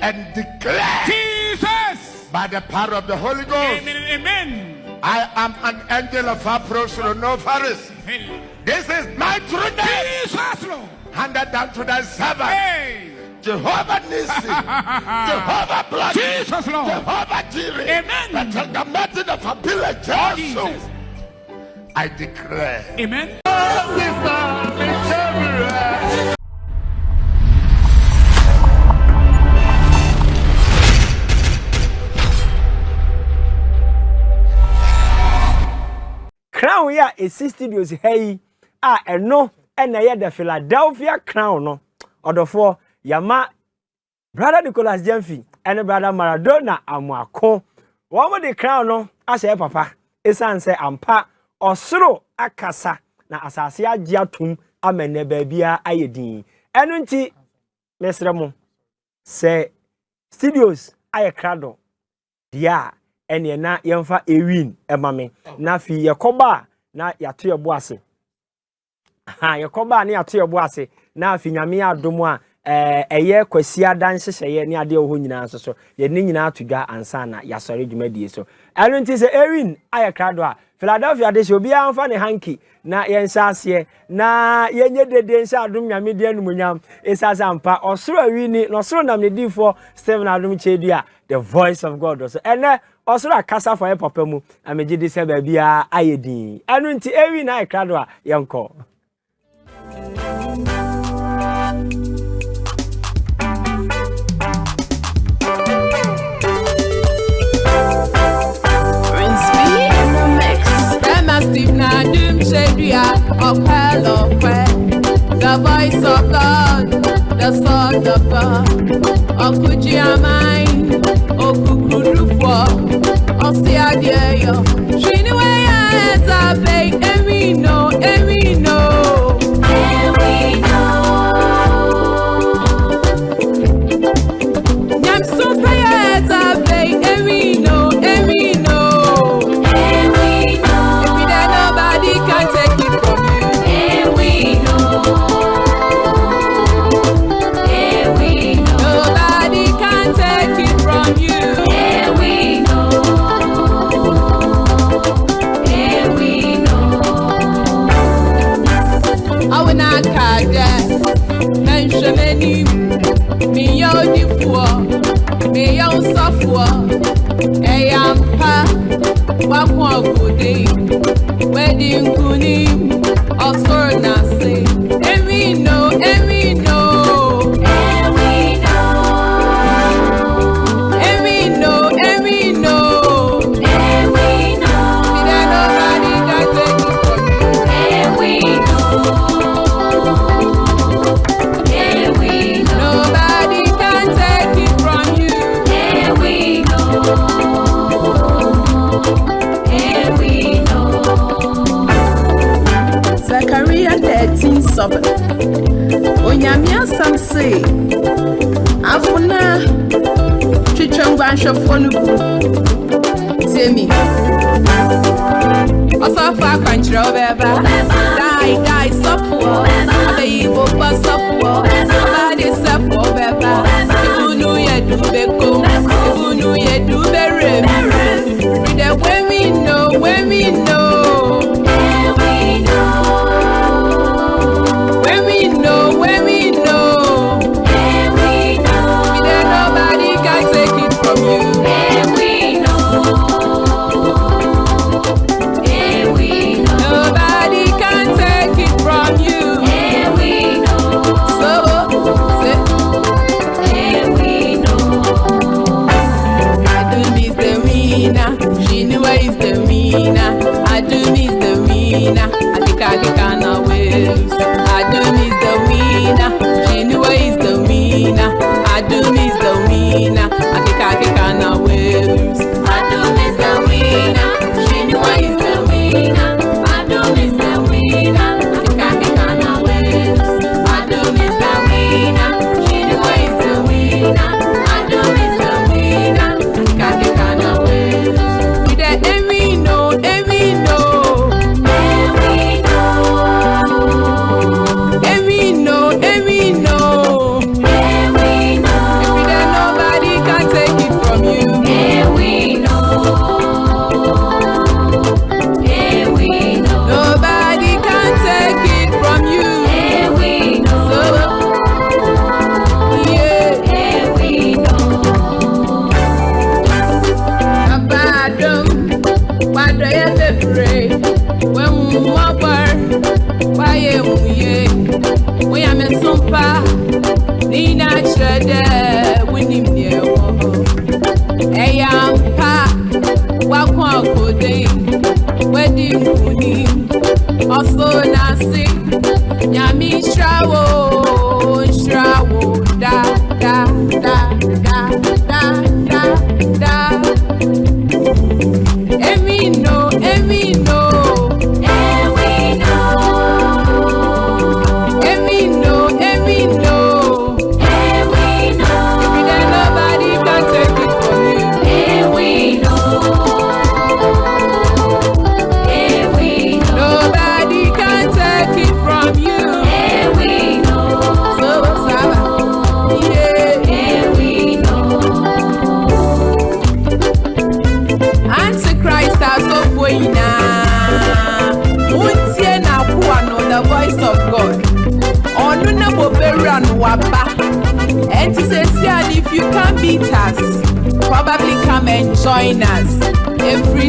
and declare Jesus by the power of the Holy Ghost. Amen. I am an angel of approach, no Pharisee. This is my true name. Jesus, Lord. Handed down to thy servant. Hey. Jehovah Nissi. Jehovah Blood. Jesus, Lord. Jehovah Jireh. Amen. But the mountain of a village also. I declare. Amen. Crown ya is 60 studios hey eno na ye the Philadelphia crown no odofo yama brother Nicholas Jemfi and brother Maradona amwako wo mo the crown no ase papa esan se ampa osoro akasa na asase agye atum amene baabia ayedin eno nti mesre mo se studios aye krado dia ene na yemfa ewin emame na fi yekoba na yato yebo ase yekoba na yato yebo ase na fi nyame adom a eye kwasia dan hyehye ne ade ho nyina so ye ne nyina atodwa ansa na yasore dwumadie so eno nti se ewin aye krado a Philadelphia de obi anfa ne hanki na yensa ase na yenye dede nsa adom nyame de anumunyam esasa ampa osoro awini no osoro nam ne difo Stephen Adom Kyei Duah the voice of God so ene osoro akasa for papa mu ameji de se ba bia ayedin enu nti ewi na ikrado a yenko Adom Kyei Duah, the voice of God, the son of God. Okuji amai, okukudufo, osiadeyo. Shiniwe ya ezabe, and we know, and we know, and we know. Nyam super ya ezabe, and we know, and we know, and we know. If you don't nobody can take it from you, and we know. Nobody can take it from you. And we know. And we know. I will not catch that. Mention any. Me yo differ. Me yo suffer. I am pa. Wakwa kudi. Wedding kuni. Also nasi. And we know. And we know. Onyamia some say Afuna Chichangwa Shafonu Temi Osafa Kanchro Beba Die Sofu Abeyibo Sofu Abade Sofu Beba Ibunu Yedu Beko Ibunu Yedu Bere When we know When we know Wadaya the pray. When we why we am in Sumpa, Nina Shredder, winning near Ayam Pa, Wakwa Kode, Wedding Kuni, also Nasi, Yami Shrawo, da, da, da, da, da, da, da. Emi no. And to say, if you can't beat us, probably come and join us every